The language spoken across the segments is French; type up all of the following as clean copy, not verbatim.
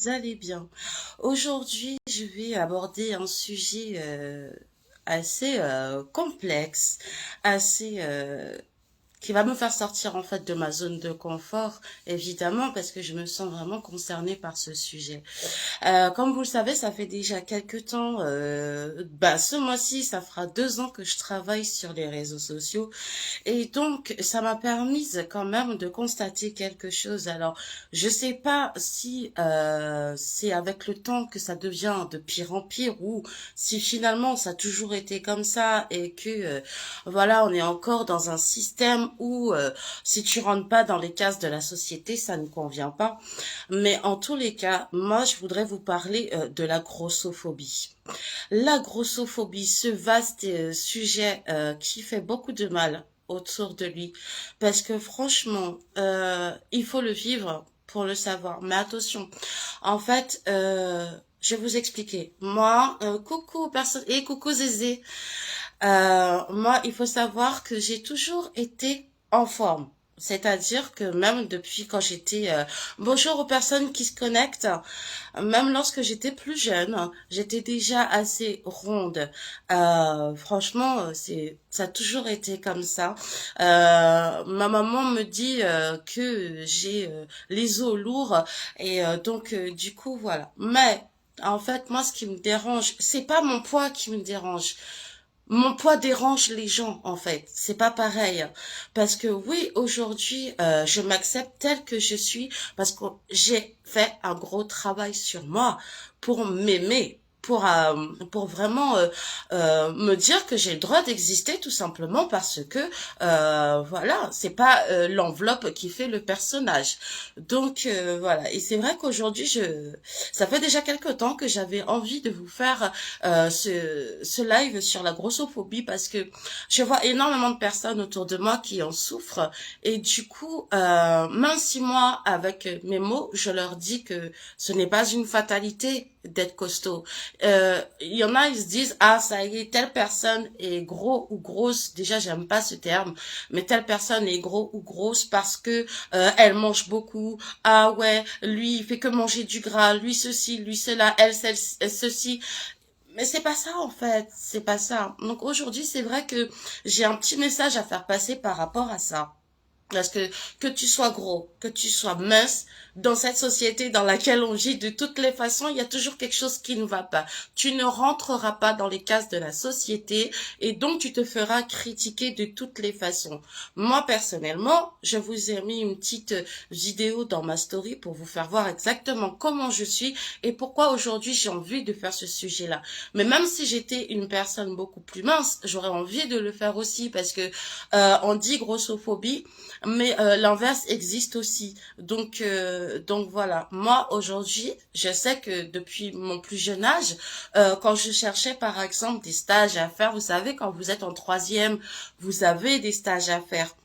Vous allez bien. Aujourd'hui, je vais aborder un sujet assez complexe, assez qui va me faire sortir en fait de ma zone de confort, évidemment, parce que je me sens vraiment concernée par ce sujet. Comme vous le savez, ça fait déjà quelques temps, ce mois-ci, ça fera 2 ans que je travaille sur les réseaux sociaux et donc, ça m'a permis quand même de constater quelque chose. Alors, je sais pas si c'est avec le temps que ça devient de pire en pire ou si finalement ça a toujours été comme ça et que voilà, on est encore dans un système où si tu rentres pas dans les cases de la société, ça ne convient pas. Mais en tous les cas, moi, je voudrais vous parler de la grossophobie. La grossophobie, ce vaste sujet qui fait beaucoup de mal autour de lui, parce que franchement, il faut le vivre pour le savoir. Mais attention, en fait, je vais vous expliquer. Moi, coucou personne et coucou Zézé. Moi, il faut savoir que j'ai toujours été en forme. C'est-à-dire que même depuis quand j'étais... bonjour aux personnes qui se connectent. Même lorsque j'étais plus jeune, j'étais déjà assez ronde. Franchement, ça a toujours été comme ça. Ma maman me dit que j'ai les os lourds et donc du coup voilà. Mais en fait, moi, ce qui me dérange, c'est pas mon poids qui me dérange. Mon poids dérange les gens, en fait. C'est pas pareil. Parce que oui, aujourd'hui, je m'accepte telle que je suis parce que j'ai fait un gros travail sur moi pour m'aimer. Pour vraiment me dire que j'ai le droit d'exister tout simplement parce que voilà, c'est pas l'enveloppe qui fait le personnage. Donc voilà, et c'est vrai qu'aujourd'hui ça fait déjà quelque temps que j'avais envie de vous faire ce live sur la grossophobie parce que je vois énormément de personnes autour de moi qui en souffrent et du coup, même si moi, avec mes mots, je leur dis que ce n'est pas une fatalité d'être costaud. Il y en a, ils se disent, ah, ça y est, telle personne est gros ou grosse. Déjà, j'aime pas ce terme, mais telle personne est gros ou grosse parce que elle mange beaucoup. Ah ouais, lui, il fait que manger du gras. Lui, ceci, lui, cela, elle ceci. Mais c'est pas ça en fait, c'est pas ça. Donc aujourd'hui, c'est vrai que j'ai un petit message à faire passer par rapport à ça. Parce que tu sois gros, que tu sois mince, dans cette société dans laquelle on vit, de toutes les façons, il y a toujours quelque chose qui ne va pas. Tu ne rentreras pas dans les cases de la société et donc tu te feras critiquer de toutes les façons. Moi, personnellement, je vous ai mis une petite vidéo dans ma story pour vous faire voir exactement comment je suis et pourquoi aujourd'hui j'ai envie de faire ce sujet-là. Mais même si j'étais une personne beaucoup plus mince, j'aurais envie de le faire aussi parce que on dit grossophobie, mais l'inverse existe aussi. Donc voilà. Moi aujourd'hui, je sais que depuis mon plus jeune âge, quand je cherchais par exemple des stages à faire, vous savez, quand vous êtes en troisième, vous avez des stages à faire.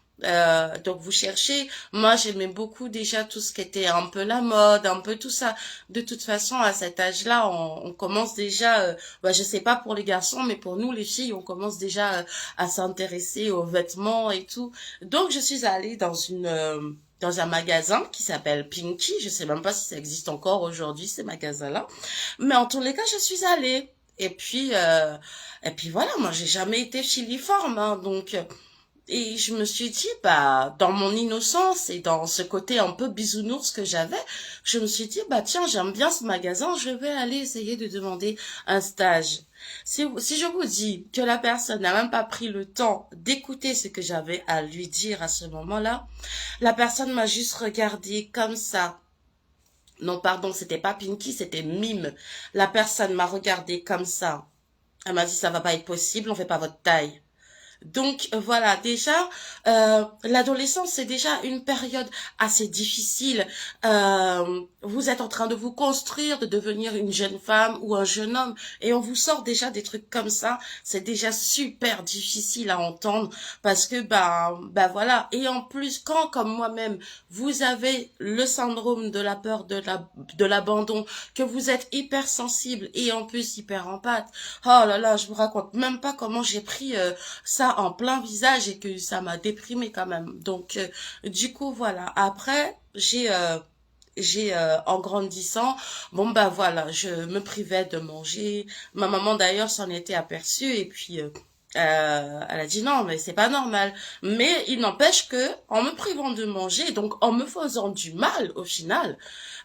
Donc vous cherchez, moi j'aimais beaucoup déjà tout ce qui était un peu la mode, un peu tout ça. De toute façon, à cet âge-là, on commence déjà, je sais pas pour les garçons, mais pour nous les filles, on commence déjà à s'intéresser aux vêtements et tout. Donc je suis allée dans un magasin qui s'appelle Pinky. Je sais même pas si ça existe encore aujourd'hui ces magasins-là, mais en tous les cas je suis allée. Et puis voilà, moi j'ai jamais été filiforme, hein, donc et je me suis dit, bah, dans mon innocence et dans ce côté un peu bisounours que j'avais, je me suis dit, bah, tiens, j'aime bien ce magasin, je vais aller essayer de demander un stage. Si je vous dis que la personne n'a même pas pris le temps d'écouter ce que j'avais à lui dire à ce moment-là, la personne m'a juste regardé comme ça. Non, pardon, c'était pas Pinky, c'était Mime. La personne m'a regardé comme ça. Elle m'a dit, ça va pas être possible, on fait pas votre taille. Donc voilà, déjà, l'adolescence, c'est déjà une période assez difficile. Vous êtes en train de vous construire, de devenir une jeune femme ou un jeune homme, et on vous sort déjà des trucs comme ça. C'est déjà super difficile à entendre parce que bah voilà. Et en plus, quand comme moi-même, vous avez le syndrome de la peur de l'abandon, que vous êtes hypersensible et en plus hyper empathe. Oh là là, je vous raconte même pas comment j'ai pris ça en plein visage et que ça m'a déprimée quand même. Donc, du coup, voilà. Après, j'ai en grandissant, bon bah voilà, je me privais de manger. Ma maman d'ailleurs s'en était aperçue et puis elle a dit non mais c'est pas normal. Mais il n'empêche que en me privant de manger, donc en me faisant du mal au final,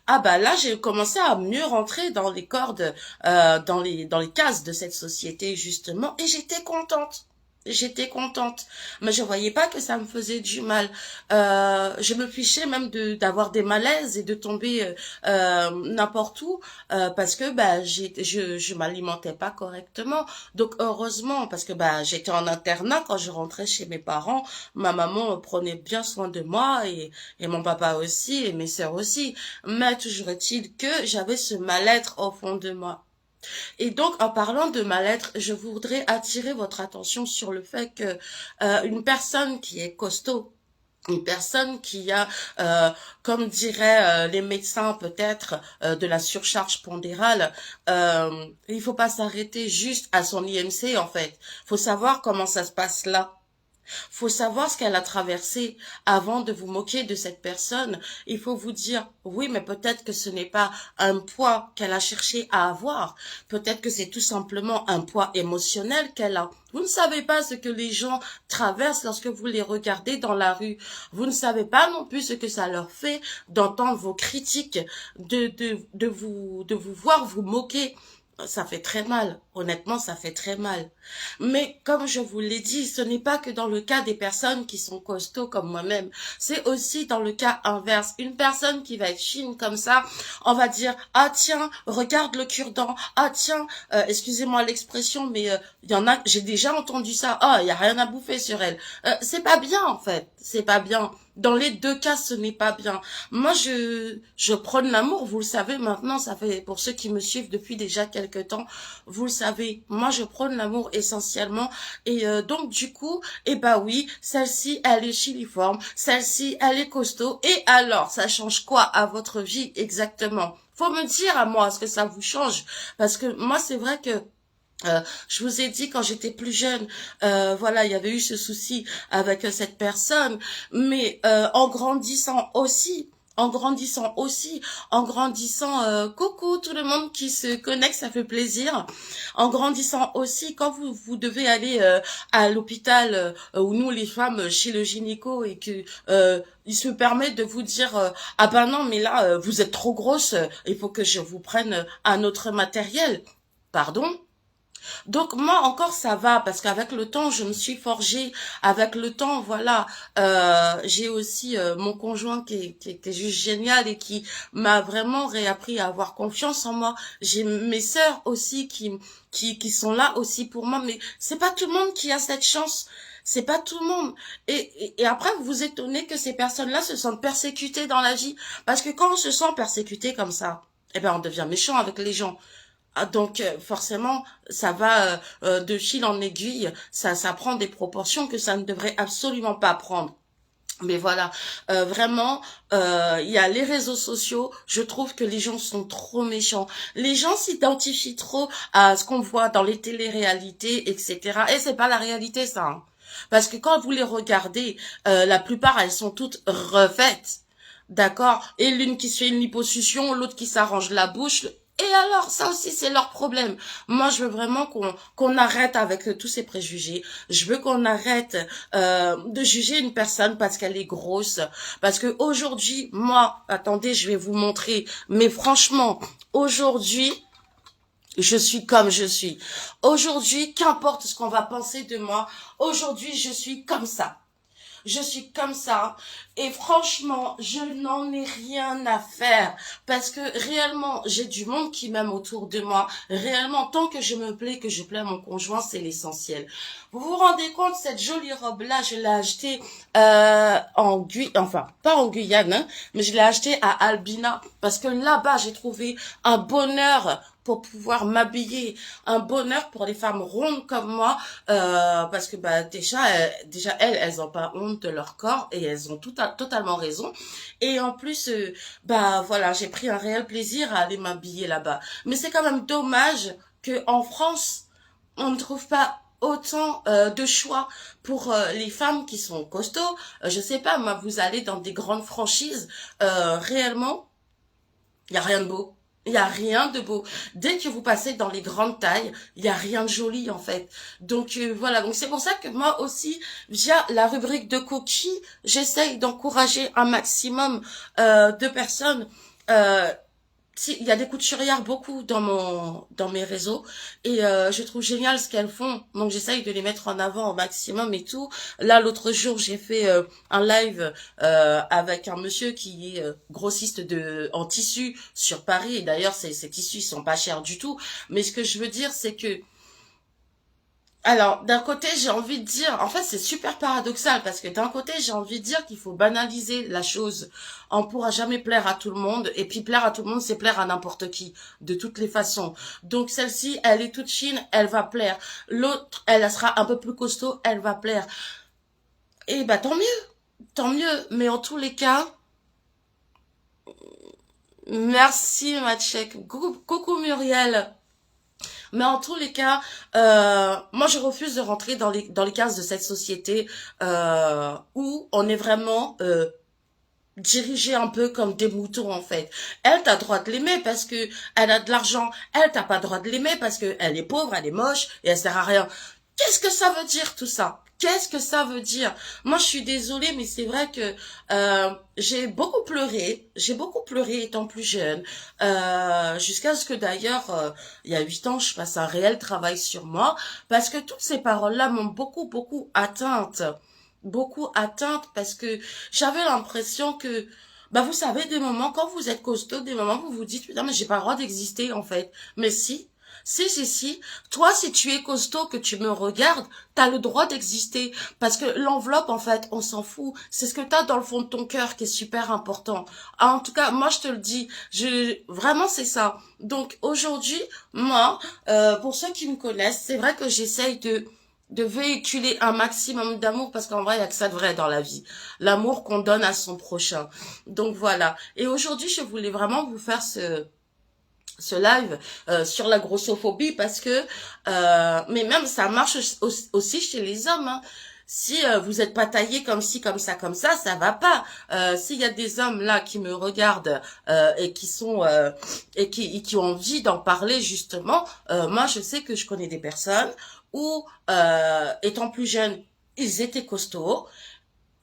ah bah là j'ai commencé à mieux rentrer dans les cordes, dans les cases de cette société justement et j'étais contente. J'étais contente, mais je voyais pas que ça me faisait du mal. Je me fichais même d'avoir des malaises et de tomber n'importe où parce que bah je m'alimentais pas correctement. Donc heureusement parce que bah j'étais en internat quand je rentrais chez mes parents, ma maman prenait bien soin de moi et mon papa aussi et mes sœurs aussi. Mais toujours est-il que j'avais ce mal-être au fond de moi. Et donc, en parlant de mal-être, je voudrais attirer votre attention sur le fait que une personne qui est costaud, une personne qui a, comme diraient les médecins peut-être, de la surcharge pondérale, il faut pas s'arrêter juste à son IMC en fait. Faut savoir comment ça se passe là. Faut savoir ce qu'elle a traversé avant de vous moquer de cette personne. Il faut vous dire, oui, mais peut-être que ce n'est pas un poids qu'elle a cherché à avoir. Peut-être que c'est tout simplement un poids émotionnel qu'elle a. Vous ne savez pas ce que les gens traversent lorsque vous les regardez dans la rue. Vous ne savez pas non plus ce que ça leur fait d'entendre vos critiques, de vous voir vous moquer. Ça fait très mal. Honnêtement, ça fait très mal. Mais comme je vous l'ai dit, ce n'est pas que dans le cas des personnes qui sont costauds comme moi-même. C'est aussi dans le cas inverse. Une personne qui va être fine comme ça, on va dire, ah tiens, regarde le cure-dent. Ah tiens, excusez-moi l'expression, mais il y en a, j'ai déjà entendu ça. Ah, il y a rien à bouffer sur elle. C'est pas bien en fait. C'est pas bien. Dans les deux cas, ce n'est pas bien. Moi, je prône l'amour. Vous le savez maintenant, ça fait pour ceux qui me suivent depuis déjà quelque temps, vous le savez. Moi, je prône l'amour essentiellement. Et donc, du coup, eh ben oui, celle-ci, elle est chiliforme. Celle-ci, elle est costaud. Et alors, ça change quoi à votre vie exactement? Faut me dire à moi ce que ça vous change. Parce que moi, c'est vrai que je vous ai dit quand j'étais plus jeune, voilà, il y avait eu ce souci avec cette personne, mais en grandissant aussi, en grandissant, coucou tout le monde qui se connecte, ça fait plaisir. En grandissant aussi, quand vous devez aller à l'hôpital où nous les femmes chez le gynéco et que il se permet de vous dire ah ben non mais là vous êtes trop grosse, il faut que je vous prenne un autre matériel. Pardon? Donc moi encore ça va parce qu'avec le temps je me suis forgée, avec le temps voilà j'ai aussi mon conjoint qui est juste génial et qui m'a vraiment réappris à avoir confiance en moi. J'ai mes sœurs aussi qui sont là aussi pour moi, mais c'est pas tout le monde qui a cette chance. C'est pas tout le monde. Et après, vous vous étonnez que ces personnes-là se sentent persécutées dans la vie. Parce que quand on se sent persécuté comme ça, eh ben, on devient méchant avec les gens. Ah, donc forcément, ça va de fil en aiguille, ça prend des proportions que ça ne devrait absolument pas prendre. Mais voilà, vraiment, il y a les réseaux sociaux. Je trouve que les gens sont trop méchants. Les gens s'identifient trop à ce qu'on voit dans les téléréalités, etc. Et c'est pas la réalité, ça. Hein. Parce que quand vous les regardez, la plupart, elles sont toutes refaites. D'accord? Et l'une qui se fait une liposuction, l'autre qui s'arrange la bouche. Et alors, ça aussi, c'est leur problème. Moi, je veux vraiment qu'on arrête avec tous ces préjugés. Je veux qu'on arrête de juger une personne parce qu'elle est grosse. Parce que aujourd'hui, moi, attendez, je vais vous montrer. Mais franchement, aujourd'hui, je suis comme je suis. Aujourd'hui, qu'importe ce qu'on va penser de moi, aujourd'hui, je suis comme ça. Je suis comme ça. Et franchement, je n'en ai rien à faire. Parce que réellement, j'ai du monde qui m'aime autour de moi. Réellement, tant que je me plais, que je plais à mon conjoint, c'est l'essentiel. Vous vous rendez compte, cette jolie robe-là, je l'ai achetée en Guyane, enfin, pas en Guyane, hein, mais je l'ai achetée à Albina. Parce que là-bas, j'ai trouvé un bonheur pour pouvoir m'habiller, un bonheur pour les femmes rondes comme moi, parce que bah déjà elles ont pas honte de leur corps et elles ont totalement raison. Et en plus, bah voilà, j'ai pris un réel plaisir à aller m'habiller là-bas. Mais c'est quand même dommage que en France, on ne trouve pas autant de choix pour les femmes qui sont costauds. Je sais pas, moi, vous allez dans des grandes franchises, réellement. Il y a rien de beau. Il y a rien de beau. Dès que vous passez dans les grandes tailles, il y a rien de joli en fait. Donc voilà, donc c'est pour ça que moi aussi, via la rubrique de coquilles, j'essaye d'encourager un maximum de personnes. Euh, il y a des couturières beaucoup dans mes réseaux et je trouve génial ce qu'elles font, donc j'essaye de les mettre en avant au maximum et tout. Là l'autre jour j'ai fait un live avec un monsieur qui est grossiste de en tissu sur Paris, et d'ailleurs ces tissus ils sont pas chers du tout, mais ce que je veux dire c'est que alors, d'un côté, j'ai envie de dire, en fait, c'est super paradoxal parce que d'un côté, j'ai envie de dire qu'il faut banaliser la chose. On pourra jamais plaire à tout le monde, et puis plaire à tout le monde, c'est plaire à n'importe qui, de toutes les façons. Donc, celle-ci, elle est toute fine, elle va plaire. L'autre, elle sera un peu plus costaud, elle va plaire. Et bah, tant mieux, tant mieux. Mais en tous les cas, merci, ma tchèque. Coucou Muriel. Mais en tous les cas, moi je refuse de rentrer dans les cases de cette société où on est vraiment dirigé un peu comme des moutons en fait. Elle t'as droit de l'aimer parce que elle a de l'argent. Elle t'as pas droit de l'aimer parce que elle est pauvre, elle est moche et elle sert à rien. Qu'est-ce que ça veut dire tout ça? Qu'est-ce que ça veut dire? Moi, je suis désolée, mais c'est vrai que j'ai beaucoup pleuré. J'ai beaucoup pleuré étant plus jeune, jusqu'à ce que d'ailleurs, il y a 8 ans, je fasse un réel travail sur moi, parce que toutes ces paroles-là m'ont beaucoup atteinte, beaucoup atteinte, parce que j'avais l'impression que, bah, vous savez, des moments quand vous êtes costaud, des moments où vous vous dites, putain, mais j'ai pas le droit d'exister en fait. Mais si. Si. Toi, si tu es costaud, que tu me regardes, t'as le droit d'exister. Parce que l'enveloppe, en fait, on s'en fout. C'est ce que t'as dans le fond de ton cœur qui est super important. Ah, en tout cas, moi, je te le dis. Vraiment, c'est ça. Donc, aujourd'hui, moi, pour ceux qui me connaissent, c'est vrai que j'essaye de véhiculer un maximum d'amour parce qu'en vrai, il y a que ça de vrai dans la vie. L'amour qu'on donne à son prochain. Donc, voilà. Et aujourd'hui, je voulais vraiment vous faire ce live sur la grossophobie parce que mais même ça marche aussi chez les hommes, hein. Si vous êtes pas taillé comme ci ça va pas. S'il y a des hommes là qui me regardent et qui sont qui ont envie d'en parler justement, moi je sais que je connais des personnes où étant plus jeunes ils étaient costauds.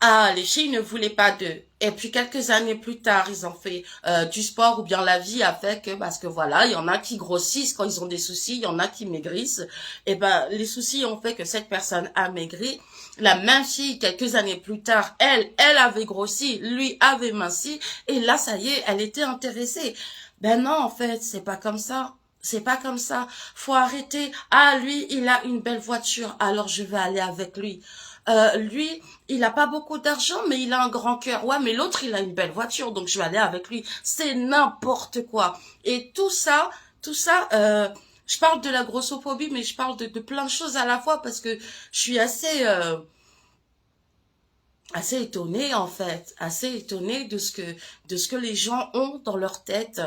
Ah, les filles ne voulaient pas d'eux. Et puis quelques années plus tard, ils ont fait du sport ou bien la vie a fait que, parce que voilà, il y en a qui grossissent quand ils ont des soucis, il y en a qui maigrissent. Et ben, les soucis ont fait que cette personne a maigri. La même fille, quelques années plus tard, elle avait grossi, lui avait minci. Et là, ça y est, elle était intéressée. Ben non, en fait, c'est pas comme ça. C'est pas comme ça. Faut arrêter. Ah, lui, il a une belle voiture, alors je vais aller avec lui. Lui, il a pas beaucoup d'argent, mais il a un grand cœur. Ouais, mais l'autre, il a une belle voiture, donc je vais aller avec lui. C'est n'importe quoi. Et tout ça, je parle de la grossophobie, mais je parle de plein de choses à la fois parce que je suis assez étonnée en fait, assez étonnée de ce que les gens ont dans leur tête.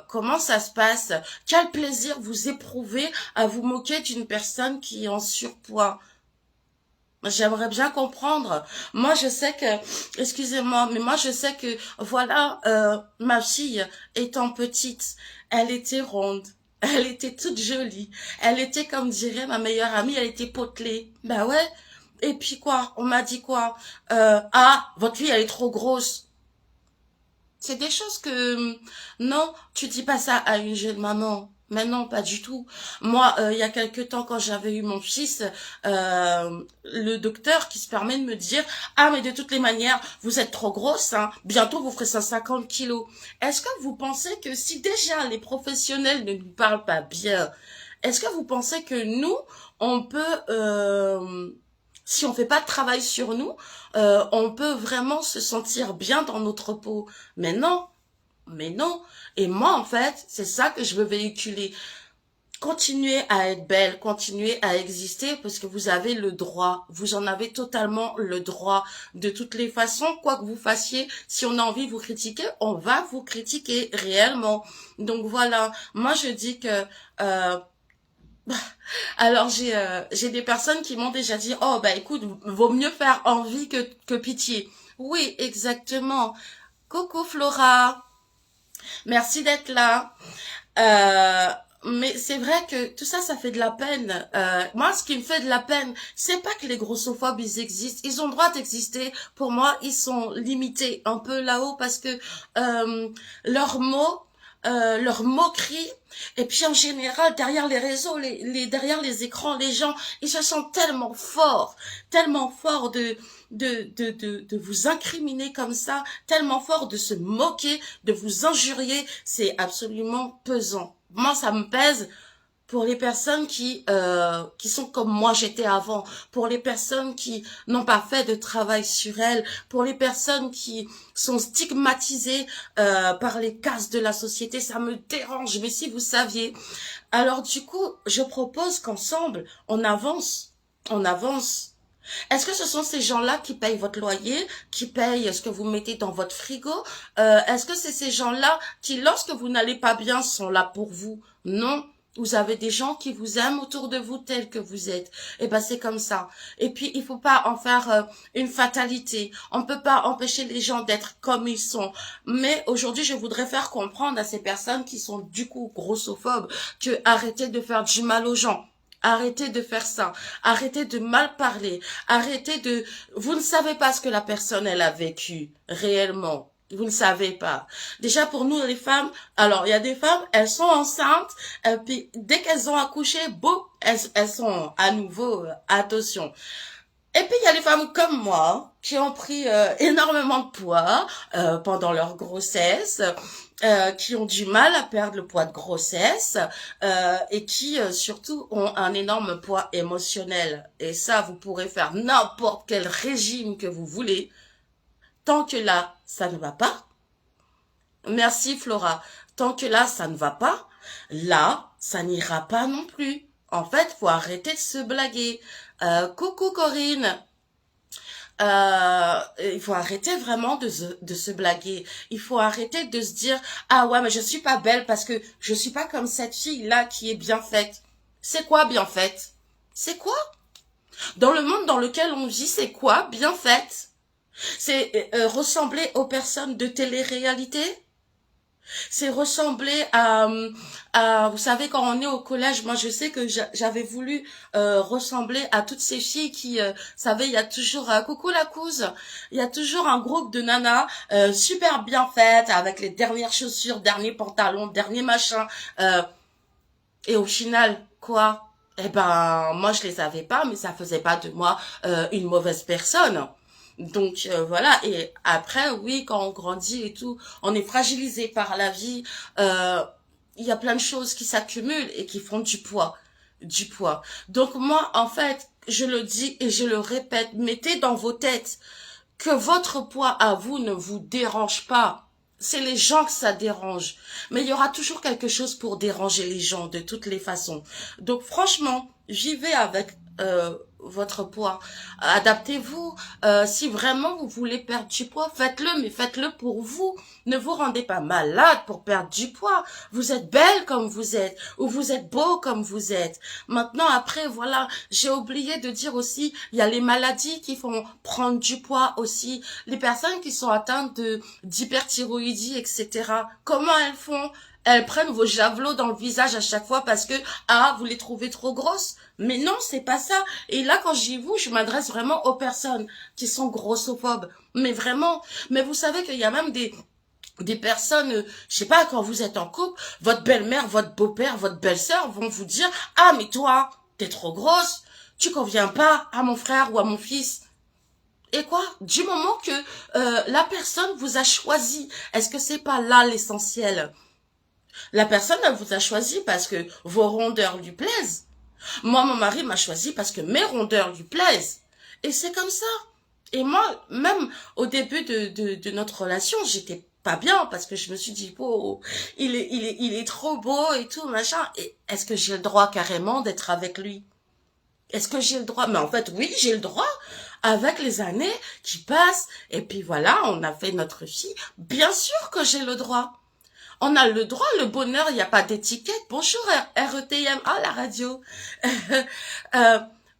Comment ça se passe? Quel plaisir vous éprouvez à vous moquer d'une personne qui est en surpoids? J'aimerais bien comprendre. Moi, je sais que, excusez-moi, mais moi, je sais que, voilà, ma fille, étant petite, elle était ronde. Elle était toute jolie. Elle était, comme dirait ma meilleure amie, elle était potelée. Bah ouais. Et puis quoi? On m'a dit quoi? Ah, votre fille, elle est trop grosse. C'est des choses que non, tu dis pas ça à une jeune maman. Mais non, pas du tout. Moi, il y a quelque temps, quand j'avais eu mon fils, le docteur qui se permet de me dire, ah mais de toutes les manières, vous êtes trop grosse, hein. Bientôt vous ferez 150 kilos. Est-ce que vous pensez que si déjà les professionnels ne nous parlent pas bien, est-ce que vous pensez que nous, on peut si on fait pas de travail sur nous, on peut vraiment se sentir bien dans notre peau. Mais non, mais non. Et moi, en fait, c'est ça que je veux véhiculer. Continuez à être belle, continuez à exister parce que vous avez le droit. Vous en avez totalement le droit. De toutes les façons, quoi que vous fassiez, si on a envie de vous critiquer, on va vous critiquer réellement. Donc voilà, moi je dis que alors j'ai des personnes qui m'ont déjà dit oh bah écoute vaut mieux faire envie que pitié. Oui exactement. Coucou Flora. Merci d'être là. Euh, mais c'est vrai que tout ça, ça fait de la peine. Moi, ce qui me fait de la peine, c'est pas que les grossophobes, ils existent. Ils ont le droit d'exister. Pour moi, ils sont limités un peu là-haut parce que euh, leurs mots, leurs moqueries, et puis en général, derrière les réseaux, derrière les écrans, les gens, ils se sentent tellement forts de vous incriminer comme ça, tellement forts de se moquer, de vous injurier. C'est absolument pesant. Moi, ça me pèse pour les personnes qui sont comme moi j'étais avant, pour les personnes qui n'ont pas fait de travail sur elles, pour les personnes qui sont stigmatisées par les cases de la société, ça me dérange. Mais si vous saviez, alors du coup, je propose qu'ensemble, on avance. Est-ce que ce sont ces gens-là qui payent votre loyer, qui payent ce que vous mettez dans votre frigo? Est-ce que c'est ces gens-là qui, lorsque vous n'allez pas bien, sont là pour vous? Non. Vous avez des gens qui vous aiment autour de vous tels que vous êtes. Et ben c'est comme ça. Et puis il faut pas en faire une fatalité. On peut pas empêcher les gens d'être comme ils sont. Mais aujourd'hui, je voudrais faire comprendre à ces personnes qui sont du coup grossophobes que arrêtez de faire du mal aux gens. Arrêtez de faire ça. Arrêtez de mal parler. Arrêtez de... Vous ne savez pas ce que la personne, elle a vécu réellement. Vous ne savez pas. Déjà, pour nous, les femmes, alors, il y a des femmes, elles sont enceintes, et puis dès qu'elles ont accouché, boum, elles sont à nouveau, attention. Et puis il y a les femmes comme moi qui ont pris énormément de poids pendant leur grossesse, qui ont du mal à perdre le poids de grossesse et qui surtout ont un énorme poids émotionnel. Et ça, vous pourrez faire n'importe quel régime que vous voulez, tant que là, ça ne va pas. Merci Flora. Tant que là, ça ne va pas, là, ça n'ira pas non plus. En fait, faut arrêter de se blaguer. Coucou Corinne. Il faut arrêter vraiment de se blaguer. Il faut arrêter de se dire, ah ouais, mais je suis pas belle parce que je suis pas comme cette fille-là qui est bien faite. C'est quoi bien faite? C'est quoi? Dans le monde dans lequel on vit, c'est quoi bien faite? C'est ressembler aux personnes de télé-réalité? C'est ressembler vous savez, quand on est au collège, moi je sais que j'avais voulu ressembler à toutes ces filles qui, vous savez, il y a toujours, coucou la couse, il y a toujours un groupe de nanas super bien faites, avec les dernières chaussures, derniers pantalons, derniers machins, et au final, quoi? Eh ben, moi je les avais pas, mais ça faisait pas de moi une mauvaise personne. Donc voilà, et après, oui, quand on grandit et tout, on est fragilisé par la vie. Euh, il y a plein de choses qui s'accumulent et qui font du poids. Du poids. Donc moi, en fait, je le dis et je le répète, mettez dans vos têtes que votre poids à vous ne vous dérange pas. C'est les gens que ça dérange. Mais il y aura toujours quelque chose pour déranger les gens de toutes les façons. Donc franchement, vivez avec votre poids. Adaptez-vous. Si vraiment vous voulez perdre du poids, faites-le, mais faites-le pour vous. Ne vous rendez pas malade pour perdre du poids. Vous êtes belle comme vous êtes, ou vous êtes beau comme vous êtes. Maintenant, après, voilà, j'ai oublié de dire aussi, il y a les maladies qui font prendre du poids aussi. Les personnes qui sont atteintes de d'hyperthyroïdie, etc. Comment elles font? Elles prennent vos javelots dans le visage à chaque fois parce que, ah, vous les trouvez trop grosses. Mais non, c'est pas ça. Et là, quand j'y vous, je m'adresse vraiment aux personnes qui sont grossophobes. Mais vraiment. Mais vous savez qu'il y a même des personnes, je sais pas, quand vous êtes en couple, votre belle-mère, votre beau-père, votre belle-sœur vont vous dire, ah, mais toi, t'es trop grosse, tu conviens pas à mon frère ou à mon fils. Et quoi? Du moment que la personne vous a choisi, est-ce que c'est pas là l'essentiel? La personne, elle vous a choisi parce que vos rondeurs lui plaisent. Moi, mon mari m'a choisi parce que mes rondeurs lui plaisent. Et c'est comme ça. Et moi, même au début de notre relation, j'étais pas bien parce que je me suis dit, oh, il est trop beau et tout, machin. Et est-ce que j'ai le droit carrément d'être avec lui? Est-ce que j'ai le droit? Mais en fait, oui, j'ai le droit. Avec les années qui passent, et puis voilà, on a fait notre fille. Bien sûr que j'ai le droit. On a le droit, le bonheur, il n'y a pas d'étiquette. Bonjour RETM, ah la radio. Euh,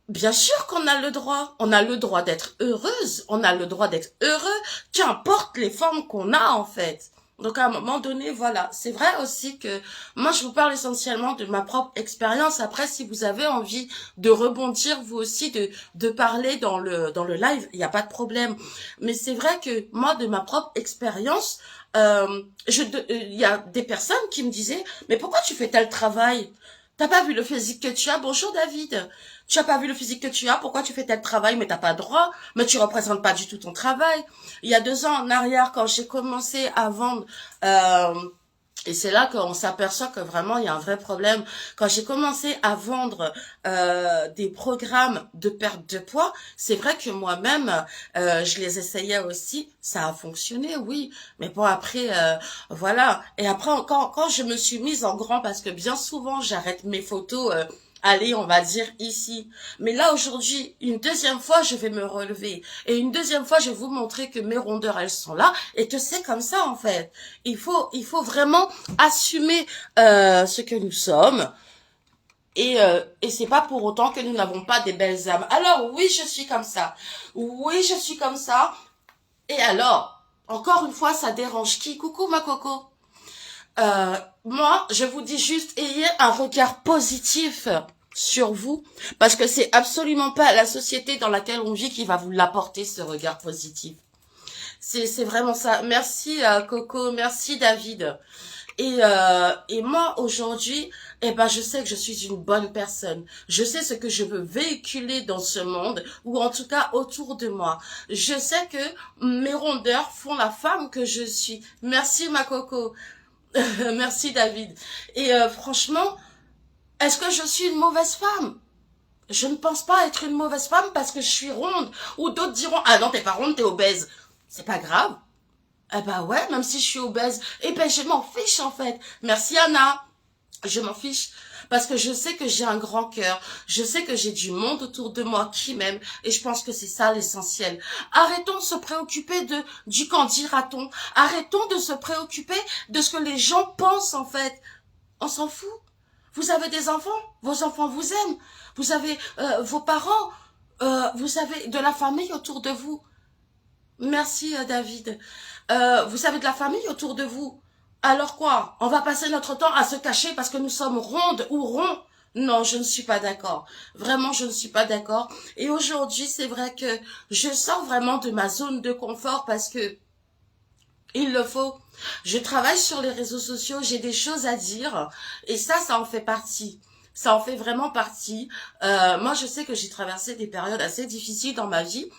bien sûr qu'on a le droit. On a le droit d'être heureuse. On a le droit d'être heureux. Qu'importe les formes qu'on a en fait. Donc à un moment donné, voilà, c'est vrai aussi que moi je vous parle essentiellement de ma propre expérience. Après, si vous avez envie de rebondir vous aussi, de parler dans le live, il n'y a pas de problème. Mais c'est vrai que moi, de ma propre expérience, il y a des personnes qui me disaient, mais pourquoi tu fais tel travail? T'as pas vu le physique que tu as? Bonjour David. Tu as pas vu le physique que tu as? Pourquoi tu fais tel travail? Mais t'as pas droit. Mais tu représentes pas du tout ton travail. Il y a 2 ans en arrière, quand j'ai commencé à vendre, euh, et c'est là qu'on s'aperçoit que vraiment il y a un vrai problème. Quand j'ai commencé à vendre des programmes de perte de poids, c'est vrai que moi-même, je les essayais aussi. Ça a fonctionné, oui. Mais bon, après, voilà. Et après, quand je me suis mise en grand, parce que bien souvent, j'arrête mes photos... allez, on va dire ici. Mais là, aujourd'hui, une deuxième fois, je vais me relever. Et une deuxième fois, je vais vous montrer que mes rondeurs, elles sont là. Et que c'est comme ça, en fait. Il faut vraiment assumer ce que nous sommes. Et c'est pas pour autant que nous n'avons pas des belles âmes. Alors, oui, je suis comme ça. Oui, je suis comme ça. Et alors, encore une fois, ça dérange qui? Coucou, ma coco. Moi, je vous dis juste, ayez un regard positif sur vous, parce que c'est absolument pas la société dans laquelle on vit qui va vous l'apporter, ce regard positif. C'est vraiment ça. Merci Coco, merci David. Et moi aujourd'hui, eh ben je sais que je suis une bonne personne. Je sais ce que je veux véhiculer dans ce monde, ou en tout cas autour de moi. Je sais que mes rondeurs font la femme que je suis. Merci ma Coco. Merci David. Et franchement, est-ce que je suis une mauvaise femme? Je ne pense pas être une mauvaise femme parce que je suis ronde. Ou d'autres diront, ah non, t'es pas ronde, t'es obèse. C'est pas grave. Eh ben ouais, même si je suis obèse. Eh ben je m'en fiche en fait. Merci Anna. Je m'en fiche. Parce que je sais que j'ai un grand cœur. Je sais que j'ai du monde autour de moi qui m'aime. Et je pense que c'est ça l'essentiel. Arrêtons de se préoccuper du qu'en dira-t-on. Arrêtons de se préoccuper de ce que les gens pensent en fait. On s'en fout. Vous avez des enfants, vos enfants vous aiment. Vous avez vos parents, vous avez de la famille autour de vous. Merci David. Vous avez de la famille autour de vous. Alors quoi? On va passer notre temps à se cacher parce que nous sommes rondes ou ronds? Non, je ne suis pas d'accord. Vraiment, je ne suis pas d'accord. Et aujourd'hui, c'est vrai que je sors vraiment de ma zone de confort parce que il le faut. Je travaille sur les réseaux sociaux, j'ai des choses à dire et ça en fait partie. Ça en fait vraiment partie. Moi, je sais que j'ai traversé des périodes assez difficiles dans ma vie,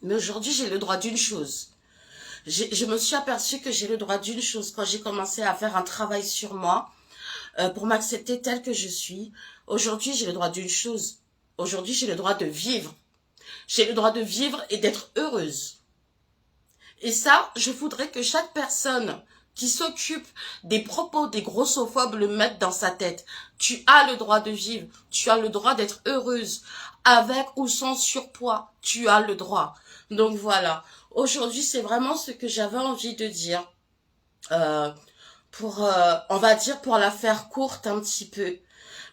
mais aujourd'hui, j'ai le droit d'une chose. Je me suis aperçue que j'ai le droit d'une chose quand j'ai commencé à faire un travail sur moi pour m'accepter telle que je suis. Aujourd'hui, j'ai le droit d'une chose. Aujourd'hui, j'ai le droit de vivre. J'ai le droit de vivre et d'être heureuse. Et ça, je voudrais que chaque personne qui s'occupe des propos des grossophobes le mette dans sa tête. Tu as le droit de vivre. Tu as le droit d'être heureuse. Avec ou sans surpoids, tu as le droit. Donc voilà. Aujourd'hui, c'est vraiment ce que j'avais envie de dire. Euh, on va dire, pour la faire courte un petit peu.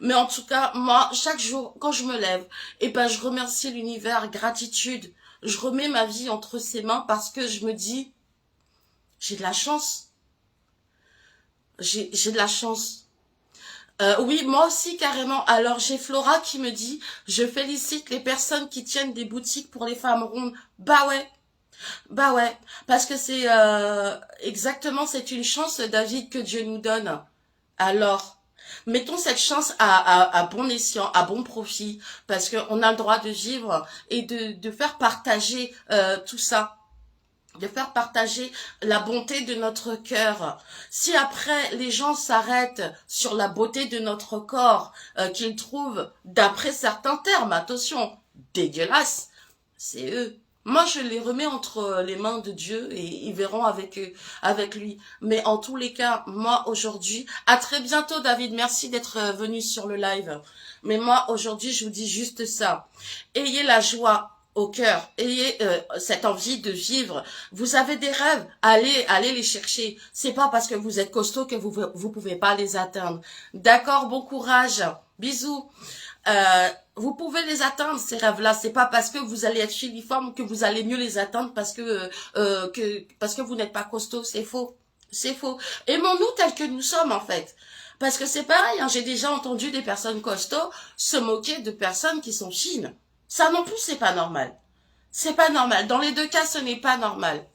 Mais en tout cas, moi, chaque jour, quand je me lève, eh ben, je remercie l'univers, gratitude. Je remets ma vie entre ses mains parce que je me dis, j'ai de la chance. J'ai de la chance. Oui, moi aussi, carrément. Alors, j'ai Flora qui me dit, je félicite les personnes qui tiennent des boutiques pour les femmes rondes. Bah ouais, parce que c'est exactement, c'est une chance, David, que Dieu nous donne. Alors, mettons cette chance à bon escient, à bon profit, parce qu'on a le droit de vivre et de faire partager tout ça. De faire partager la bonté de notre cœur. Si après les gens s'arrêtent sur la beauté de notre corps, qu'ils trouvent, d'après certains termes, attention, dégueulasse, c'est eux. Moi, je les remets entre les mains de Dieu et ils verront avec eux, avec lui. Mais en tous les cas, moi aujourd'hui, à très bientôt, David. Merci d'être venu sur le live. Mais moi aujourd'hui, je vous dis juste ça. Ayez la joie au cœur, ayez cette envie de vivre. Vous avez des rêves, allez les chercher. C'est pas parce que vous êtes costaud que vous pouvez pas les atteindre. D'accord, bon courage. Bisous. Vous pouvez les atteindre ces rêves-là. C'est pas parce que vous allez être filiforme que vous allez mieux les atteindre parce que vous n'êtes pas costaud. C'est faux. C'est faux. Aimons-nous tels que nous sommes, en fait. Parce que c'est pareil, hein, j'ai déjà entendu des personnes costauds se moquer de personnes qui sont fines. Ça non plus, c'est pas normal. C'est pas normal. Dans les deux cas, ce n'est pas normal.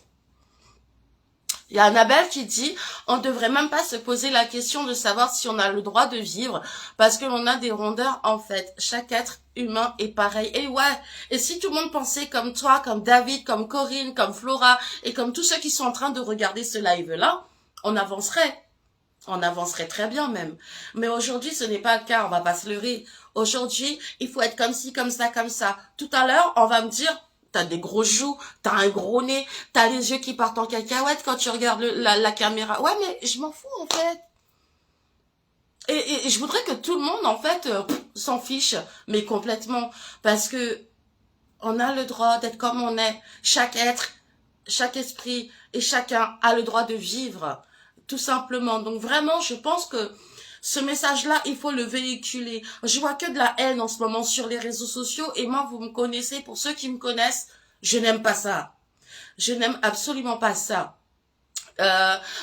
Il y a Annabelle qui dit, on ne devrait même pas se poser la question de savoir si on a le droit de vivre, parce que l'on a des rondeurs, en fait. Chaque être humain est pareil. Et ouais, et si tout le monde pensait comme toi, comme David, comme Corinne, comme Flora, et comme tous ceux qui sont en train de regarder ce live-là, on avancerait. On avancerait très bien même. Mais aujourd'hui, ce n'est pas le cas, on va pas se leurrer. Aujourd'hui, il faut être comme ci, comme ça, comme ça. Tout à l'heure, on va me dire, t'as des gros joues, t'as un gros nez, t'as les yeux qui partent en cacahuète quand tu regardes la caméra. Ouais, mais je m'en fous en fait. Et je voudrais que tout le monde en fait s'en fiche, mais complètement. Parce que on a le droit d'être comme on est. Chaque être, chaque esprit et chacun a le droit de vivre, tout simplement. Donc vraiment, je pense que ce message-là, il faut le véhiculer. Je vois que de la haine en ce moment sur les réseaux sociaux et moi, vous me connaissez, pour ceux qui me connaissent, je n'aime pas ça. Je n'aime absolument pas ça.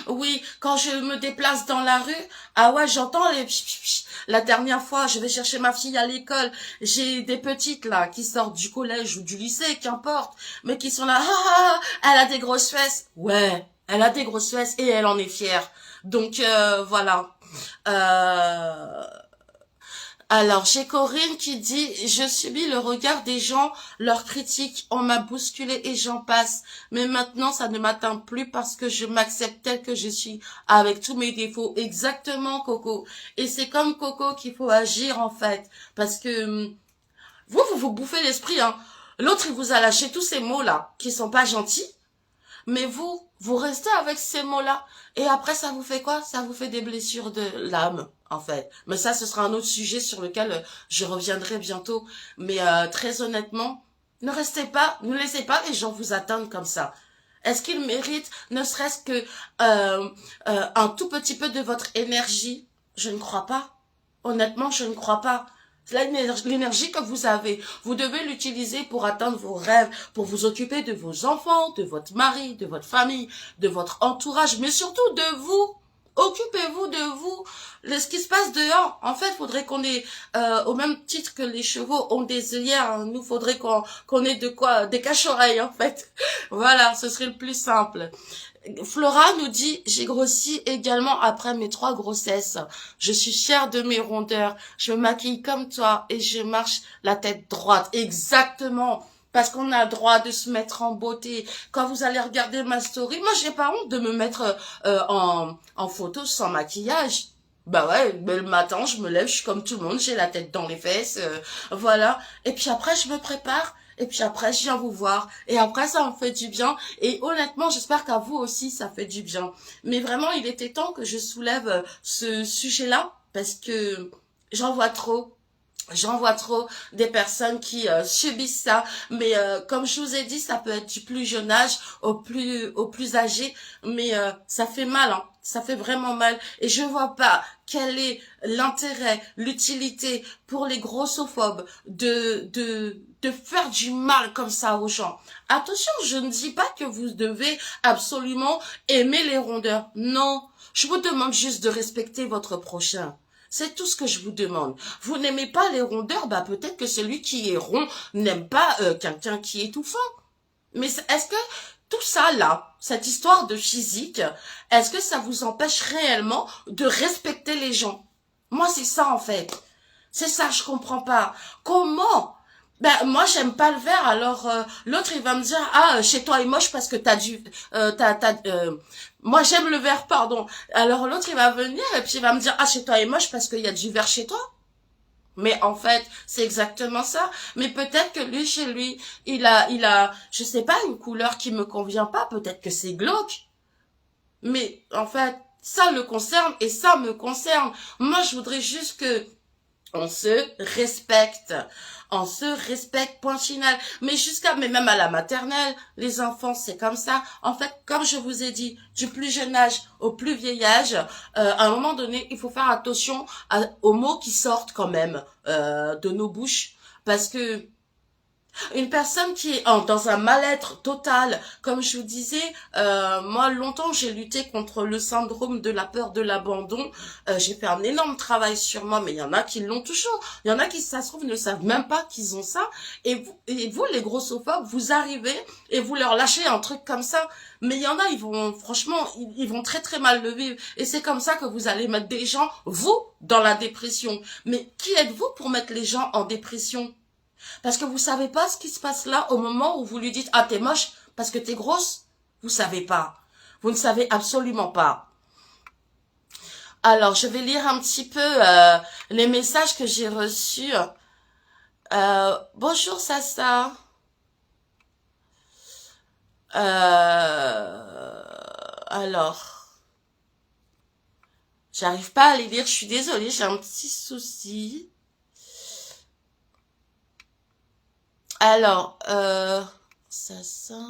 Oui, quand je me déplace dans la rue, ah ouais, j'entends les pch, pch, pch. La dernière fois, je vais chercher ma fille à l'école, j'ai des petites là qui sortent du collège ou du lycée, qu'importe, mais qui sont là, elle a des grosses fesses. Ouais, elle a des grosses fesses et elle en est fière. Donc voilà. Euh, alors, j'ai Corinne qui dit, je subis le regard des gens, leurs critiques, on m'a bousculé et j'en passe. Mais maintenant, ça ne m'atteint plus parce que je m'accepte tel que je suis, avec tous mes défauts. Exactement, Coco. Et c'est comme Coco qu'il faut agir, en fait. Parce que, vous bouffez l'esprit, hein. L'autre, il vous a lâché tous ces mots-là, qui sont pas gentils. Mais vous restez avec ces mots-là. Et après, ça vous fait quoi? Ça vous fait des blessures de l'âme, en fait. Mais ça, ce sera un autre sujet sur lequel je reviendrai bientôt. Mais très honnêtement, ne laissez pas les gens vous atteindre comme ça. Est-ce qu'ils méritent, ne serait-ce que un tout petit peu de votre énergie? Je ne crois pas. Honnêtement, je ne crois pas. L'énergie que vous avez, vous devez l'utiliser pour atteindre vos rêves, pour vous occuper de vos enfants, de votre mari, de votre famille, de votre entourage, mais surtout de vous. Occupez-vous de vous. Ce qui se passe dehors, en fait, faudrait qu'on ait, au même titre que les chevaux ont des œillères, hein, nous faudrait qu'on ait de quoi, des cache-oreilles, en fait. Voilà, ce serait le plus simple. Flora nous dit, j'ai grossi également après mes 3 grossesses. Je suis fière de mes rondeurs. Je me maquille comme toi et je marche la tête droite. Exactement. Parce qu'on a le droit de se mettre en beauté. Quand vous allez regarder ma story, moi j'ai pas honte de me mettre en photo sans maquillage. Bah ouais, mais le matin je me lève, je suis comme tout le monde, j'ai la tête dans les fesses, voilà. Et puis après je me prépare. Et puis après, je viens vous voir. Et après, ça me fait du bien. Et honnêtement, j'espère qu'à vous aussi, ça fait du bien. Mais vraiment, il était temps que je soulève ce sujet-là parce que j'en vois trop. J'en vois trop des personnes qui subissent ça, mais comme je vous ai dit, ça peut être du plus jeune âge au plus âgé, mais ça fait mal, hein. Ça fait vraiment mal, et je vois pas quel est l'intérêt, l'utilité pour les grossophobes de faire du mal comme ça aux gens. Attention, je ne dis pas que vous devez absolument aimer les rondeurs. Non, je vous demande juste de respecter votre prochain. C'est tout ce que je vous demande. Vous n'aimez pas les rondeurs, bah peut-être que celui qui est rond n'aime pas quelqu'un qui est tout fin. Mais est-ce que tout ça là, cette histoire de physique, est-ce que ça vous empêche réellement de respecter les gens? Moi, c'est ça en fait. C'est ça, je comprends pas. Comment? Ben moi j'aime pas le vert, alors l'autre il va me dire ah chez toi est moche parce que moi j'aime le vert, pardon. Alors l'autre il va venir et puis il va me dire ah chez toi est moche parce qu'il y a du vert chez toi. Mais en fait, c'est exactement ça. Mais peut-être que lui, chez lui, je sais pas, une couleur qui me convient pas. Peut-être que c'est glauque. Mais en fait, ça le concerne et ça me concerne. Moi, je voudrais juste que on se respecte. On se respecte, point final. Mais même à la maternelle, les enfants, c'est comme ça. En fait, comme je vous ai dit, du plus jeune âge au plus vieil âge, à un moment donné, il faut faire attention aux mots qui sortent quand même de nos bouches. Parce que Une personne qui est dans un mal-être total, comme je vous disais, moi longtemps j'ai lutté contre le syndrome de la peur de l'abandon. J'ai fait un énorme travail sur moi, mais il y en a qui l'ont toujours. Il y en a qui, ça se trouve, ne savent même pas qu'ils ont ça. Et vous les grossophobes, vous arrivez et vous leur lâchez un truc comme ça. Mais il y en a, ils vont, franchement, ils vont très très mal le vivre. Et c'est comme ça que vous allez mettre des gens, vous, dans la dépression. Mais qui êtes-vous pour mettre les gens en dépression? Parce que vous savez pas ce qui se passe là au moment où vous lui dites ah t'es moche parce que t'es grosse. Vous savez pas. Vous ne savez absolument pas. Alors je vais lire un petit peu les messages que j'ai reçus. Bonjour Sasa. Alors j'arrive pas à les lire. Je suis désolée, j'ai un petit souci. Alors Sasa.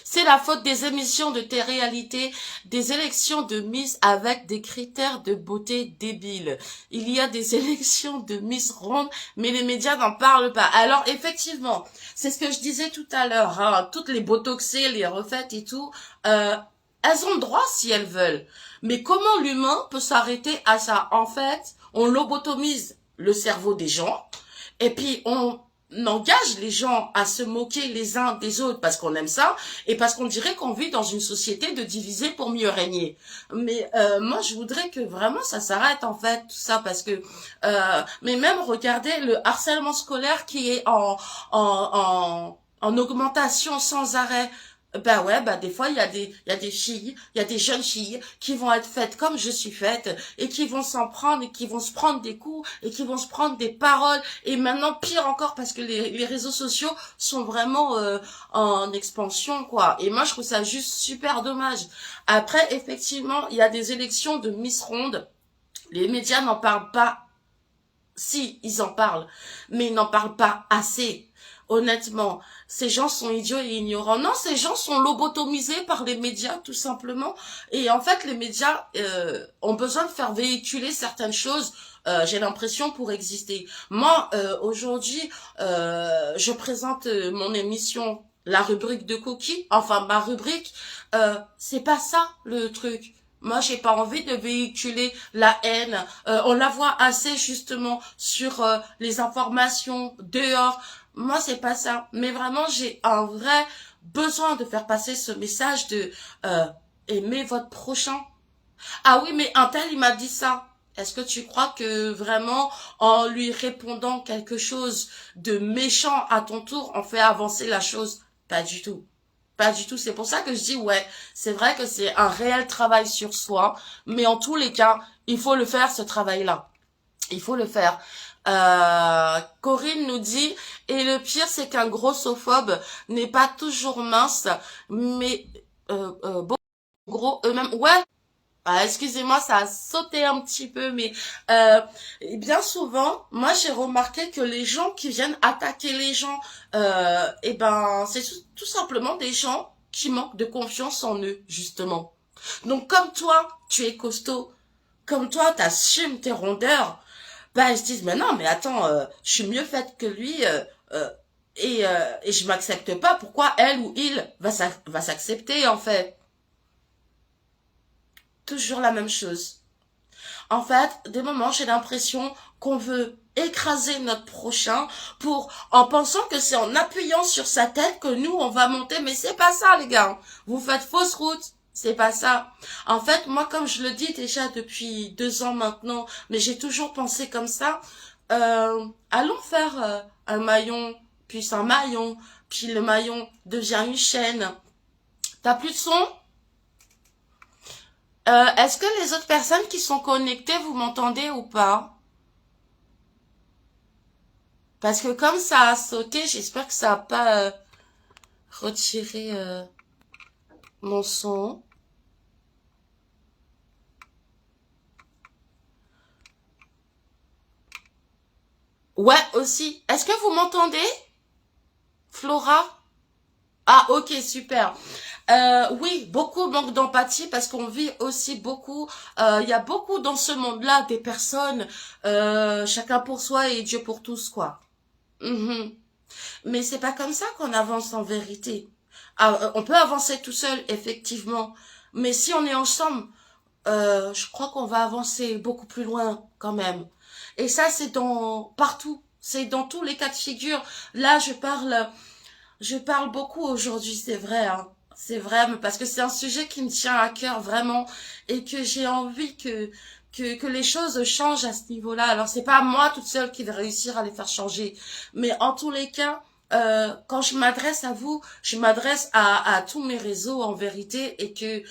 C'est la faute des émissions de télé-réalité, des élections de Miss avec des critères de beauté débiles. Il y a des élections de Miss ronde, mais les médias n'en parlent pas. Alors effectivement, c'est ce que je disais tout à l'heure, hein, toutes les botoxées, les refaites et tout, elles ont le droit si elles veulent. Mais comment l'humain peut s'arrêter à ça? En fait, on lobotomise le cerveau des gens, et puis on engage les gens à se moquer les uns des autres parce qu'on aime ça et parce qu'on dirait qu'on vit dans une société de diviser pour mieux régner. Mais moi, je voudrais que vraiment ça s'arrête en fait tout ça parce que mais même regardez le harcèlement scolaire qui est en augmentation sans arrêt. Bah ouais, bah des fois il y a des filles, il y a des jeunes filles qui vont être faites comme je suis faite et qui vont s'en prendre et qui vont se prendre des coups et qui vont se prendre des paroles et maintenant pire encore parce que les réseaux sociaux sont vraiment en expansion quoi. Et moi je trouve ça juste super dommage. Après effectivement, il y a des élections de Miss Ronde. Les médias n'en parlent pas. Si, ils en parlent, mais ils n'en parlent pas assez. Honnêtement, ces gens sont idiots et ignorants. Non, ces gens sont lobotomisés par les médias, tout simplement. Et en fait, les médias ont besoin de faire véhiculer certaines choses, j'ai l'impression, pour exister. Moi, aujourd'hui, je présente mon émission, la rubrique de Cookie, enfin ma rubrique. C'est pas ça le truc. Moi, j'ai pas envie de véhiculer la haine. On la voit assez justement sur les informations dehors. Moi, c'est pas ça. Mais vraiment, j'ai un vrai besoin de faire passer ce message de aimer votre prochain. Ah oui, mais un tel, il m'a dit ça. Est-ce que tu crois que vraiment, en lui répondant quelque chose de méchant à ton tour, on fait avancer la chose? Pas du tout. Pas du tout. C'est pour ça que je dis, ouais, c'est vrai que c'est un réel travail sur soi, mais en tous les cas, il faut le faire, ce travail-là. Il faut le faire. Corinne nous dit, et le pire, c'est qu'un grossophobe n'est pas toujours mince, mais beaucoup gros eux-mêmes. Ouais, ah, excusez-moi, ça a sauté un petit peu, mais bien souvent, moi j'ai remarqué que les gens qui viennent attaquer les gens, eh ben, c'est tout simplement des gens qui manquent de confiance en eux, justement. Donc comme toi, tu es costaud, comme toi, t'assumes tes rondeurs, bah ils se disent, mais non, mais attends, je suis mieux faite que lui, et je m'accepte pas, pourquoi elle ou il va s'accepter en fait? Toujours la même chose. En fait, des moments, j'ai l'impression qu'on veut écraser notre prochain en pensant que c'est en appuyant sur sa tête que nous, on va monter. Mais c'est pas ça, les gars. Vous faites fausse route. C'est pas ça. En fait, moi, comme je le dis déjà depuis 2 ans maintenant, mais j'ai toujours pensé comme ça, allons faire un maillon, puis un maillon, puis le maillon devient une chaîne. T'as plus de son? Est-ce que les autres personnes qui sont connectées, vous m'entendez ou pas? Parce que comme ça a sauté, j'espère que ça a pas retiré mon son. Ouais, aussi. Est-ce que vous m'entendez, Flora? Ah, ok, super. Oui, beaucoup manquent d'empathie parce qu'on vit aussi beaucoup. Il y a beaucoup dans ce monde-là des personnes, chacun pour soi et Dieu pour tous, quoi. Mhm. Mais c'est pas comme ça qu'on avance en vérité. Ah, on peut avancer tout seul, effectivement. Mais si on est ensemble, je crois qu'on va avancer beaucoup plus loin quand même. Et ça, c'est dans partout. C'est dans tous les cas de figure. Là, je parle beaucoup aujourd'hui, c'est vrai, hein. C'est vrai, mais parce que c'est un sujet qui me tient à cœur vraiment et que j'ai envie que les choses changent à ce niveau-là. Alors, c'est pas moi toute seule qui vais réussir à les faire changer. Mais en tous les cas, quand je m'adresse à vous, je m'adresse à tous mes réseaux en vérité et que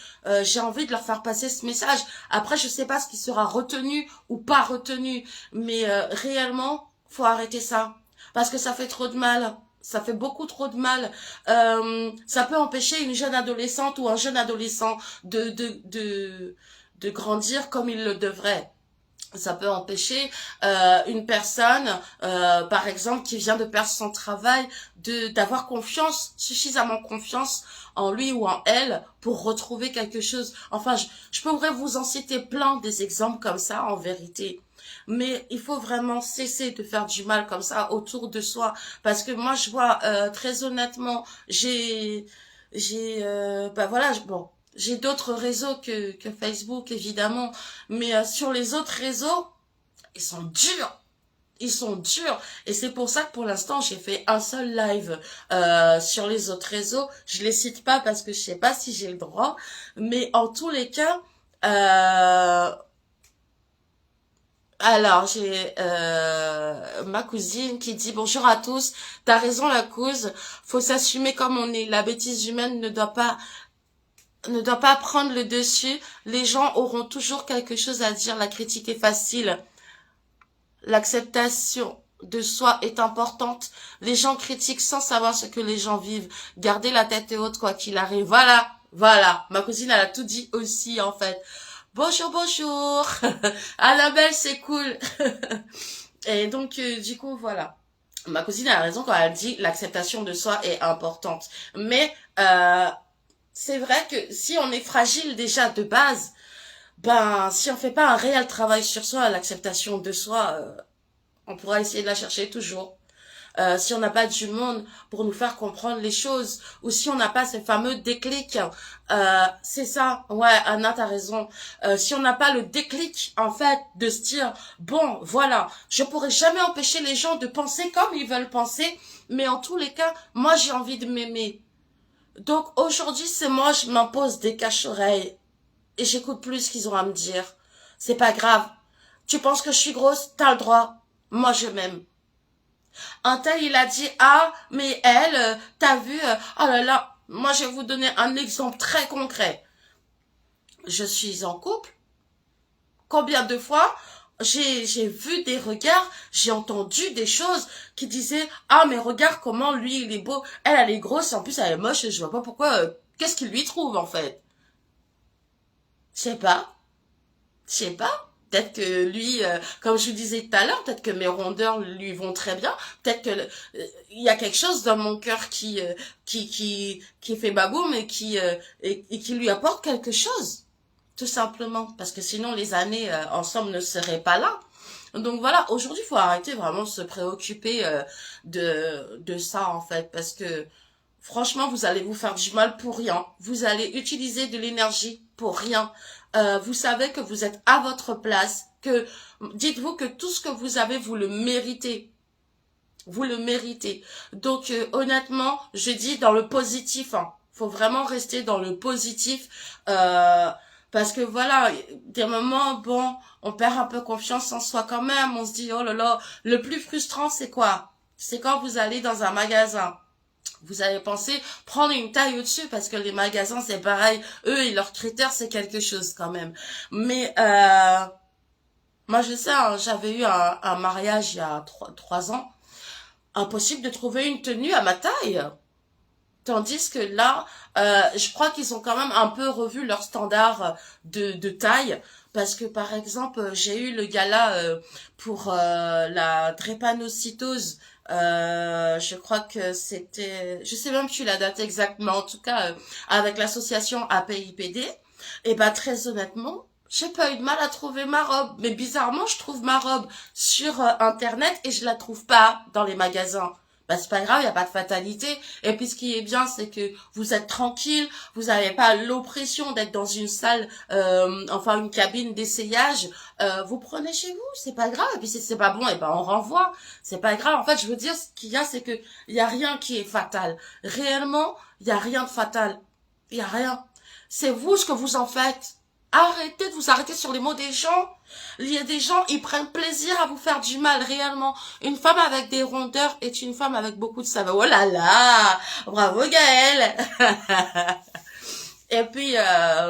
j'ai envie de leur faire passer ce message. Après, je sais pas ce qui sera retenu ou pas retenu, mais réellement, faut arrêter ça parce que ça fait trop de mal. Ça fait beaucoup trop de mal. Ça peut empêcher une jeune adolescente ou un jeune adolescent de grandir comme il le devrait. Ça peut empêcher une personne, par exemple, qui vient de perdre son travail, d'avoir confiance, suffisamment confiance en lui ou en elle pour retrouver quelque chose. Enfin, je pourrais vous en citer plein des exemples comme ça, en vérité. Mais il faut vraiment cesser de faire du mal comme ça autour de soi. Parce que moi, je vois, très honnêtement, bah voilà, bon, j'ai d'autres réseaux que Facebook, évidemment. Mais sur les autres réseaux, ils sont durs. Ils sont durs. Et c'est pour ça que pour l'instant, j'ai fait un seul live sur les autres réseaux. Je les cite pas parce que je sais pas si j'ai le droit. Mais en tous les cas, alors j'ai ma cousine qui dit bonjour à tous. T'as raison la couse. Faut s'assumer comme on est. La bêtise humaine ne doit pas prendre le dessus. Les gens auront toujours quelque chose à dire. La critique est facile. L'acceptation de soi est importante. Les gens critiquent sans savoir ce que les gens vivent. Gardez la tête haute quoi qu'il arrive. Voilà, voilà. Ma cousine, elle a tout dit aussi, en fait. Bonjour, bonjour. Annabelle, c'est cool. Et donc, du coup, voilà. Ma cousine a raison quand elle dit l'acceptation de soi est importante. Mais c'est vrai que si on est fragile déjà de base, ben si on fait pas un réel travail sur soi, l'acceptation de soi, on pourra essayer de la chercher toujours. Si on n'a pas du monde pour nous faire comprendre les choses, ou si on n'a pas ce fameux déclic, c'est ça, ouais, Anna, t'as raison. Si on n'a pas le déclic, en fait, de se dire, bon, voilà, je pourrai jamais empêcher les gens de penser comme ils veulent penser, mais en tous les cas, moi, j'ai envie de m'aimer. Donc, aujourd'hui, c'est moi, je m'impose des cache-oreilles, et j'écoute plus ce qu'ils ont à me dire. C'est pas grave. Tu penses que je suis grosse? T'as le droit. Moi, je m'aime. Un tel, il a dit, ah, mais elle, t'as vu, oh là là, moi je vais vous donner un exemple très concret. Je suis en couple. Combien de fois j'ai vu des regards, j'ai entendu des choses qui disaient, ah, mais regarde comment lui, il est beau. Elle est grosse, en plus elle est moche, et je vois pas pourquoi, qu'est-ce qu'il lui trouve, en fait? Je sais pas. Je sais pas. Peut-être que lui, comme je vous disais tout à l'heure, peut-être que mes rondeurs lui vont très bien. Peut-être que il y a quelque chose dans mon cœur qui fait baboum et et qui lui apporte quelque chose, tout simplement. Parce que sinon les années ensemble ne seraient pas là. Donc voilà, aujourd'hui, il faut arrêter vraiment de se préoccuper de ça en fait, parce que franchement, vous allez vous faire du mal pour rien. Vous allez utiliser de l'énergie pour rien. Vous savez que vous êtes à votre place, que dites-vous que tout ce que vous avez, vous le méritez. Vous le méritez. Donc honnêtement, je dis dans le positif. Hein. Faut vraiment rester dans le positif. Parce que voilà, des moments, bon, on perd un peu confiance en soi quand même. On se dit, oh là là, le plus frustrant, c'est quoi? C'est quand vous allez dans un magasin. Vous avez pensé prendre une taille au-dessus parce que les magasins, c'est pareil. Eux, et leurs critères, c'est quelque chose quand même. Mais moi, je sais, hein, j'avais eu un mariage il y a 3 ans. Impossible de trouver une tenue à ma taille. Tandis que là, je crois qu'ils ont quand même un peu revu leur standard de taille. Parce que par exemple, j'ai eu le gala pour la drépanocytose Je crois que c'était, je sais même plus la date exacte, mais en tout cas, avec l'association APIPD. Et bah, très honnêtement, j'ai pas eu de mal à trouver ma robe. Mais bizarrement, je trouve ma robe sur Internet et je la trouve pas dans les magasins. Bah, c'est pas grave, y a pas de fatalité. Et puis, ce qui est bien, c'est que vous êtes tranquille, vous n'avez pas l'oppression d'être dans une salle, enfin, une cabine d'essayage. Vous prenez chez vous, c'est pas grave. Et puis, si c'est pas bon, et ben, on renvoie. C'est pas grave. En fait, je veux dire, ce qu'il y a, c'est que il y a rien qui est fatal. Réellement, il y a rien de fatal. Il y a rien. C'est vous ce que vous en faites. Arrêtez de vous arrêter sur les mots des gens. Il y a des gens, ils prennent plaisir à vous faire du mal, réellement. Une femme avec des rondeurs est une femme avec beaucoup de saveur. Oh là là, bravo Gaëlle. Et puis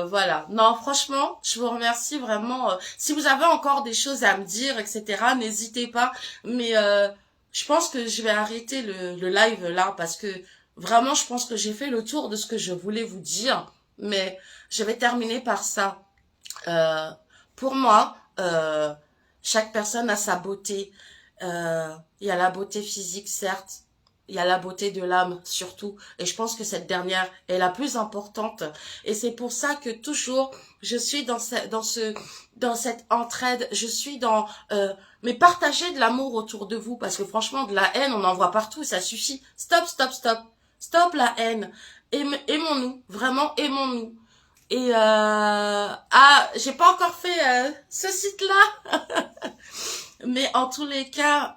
voilà. Non, franchement, je vous remercie vraiment. Si vous avez encore des choses à me dire, etc., n'hésitez pas. Mais je pense que je vais arrêter le live là parce que vraiment, je pense que j'ai fait le tour de ce que je voulais vous dire. Mais je vais terminer par ça. Euh, pour moi, chaque personne a sa beauté. Il y a la beauté physique, certes. Il y a la beauté de l'âme, surtout. Et je pense que cette dernière est la plus importante. Et c'est pour ça que toujours, je suis dans cette entraide. Je suis dans, mais partager de l'amour autour de vous. Parce que franchement, de la haine, on en voit partout. Ça suffit. Stop, stop, stop. Stop la haine. Aimons-nous. Vraiment, aimons-nous. Et j'ai pas encore fait ce site-là, mais en tous les cas,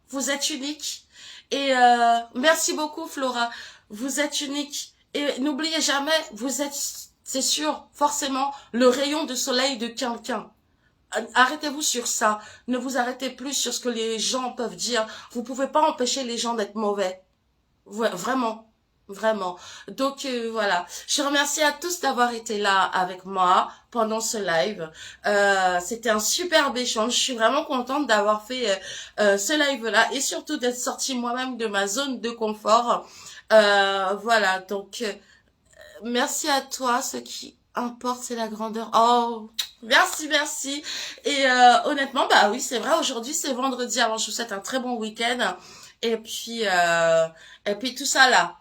vous êtes unique. Et merci beaucoup, Flora. Vous êtes unique. Et n'oubliez jamais, vous êtes, c'est sûr, forcément, le rayon de soleil de quelqu'un. Arrêtez-vous sur ça. Ne vous arrêtez plus sur ce que les gens peuvent dire. Vous pouvez pas empêcher les gens d'être mauvais. Vraiment. Vraiment. Donc voilà. Je remercie à tous d'avoir été là avec moi pendant ce live. C'était un superbe échange. Je suis vraiment contente d'avoir fait ce live-là et surtout d'être sortie moi-même de ma zone de confort. Voilà. Donc merci à toi. Ce qui importe, c'est la grandeur. Oh, merci, merci. Et honnêtement, bah oui, c'est vrai. Aujourd'hui, c'est vendredi. Alors, je vous souhaite un très bon week-end. Et puis tout ça là.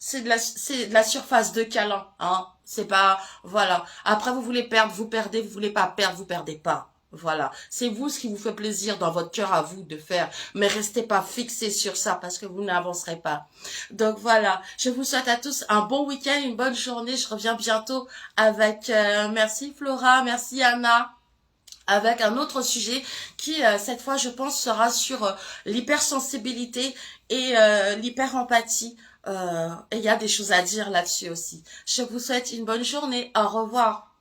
C'est de la surface de câlin, hein. C'est pas, voilà. Après, vous voulez perdre, vous perdez, vous voulez pas perdre, vous perdez pas. Voilà. C'est vous ce qui vous fait plaisir dans votre cœur à vous de faire. Mais restez pas fixés sur ça parce que vous n'avancerez pas. Donc voilà. Je vous souhaite à tous un bon week-end, une bonne journée. Je reviens bientôt avec, merci Flora, merci Anna, avec un autre sujet qui, cette fois, je pense, sera sur l'hypersensibilité et l'hyperempathie. Et il y a des choses à dire là-dessus aussi. Je vous souhaite une bonne journée. Au revoir.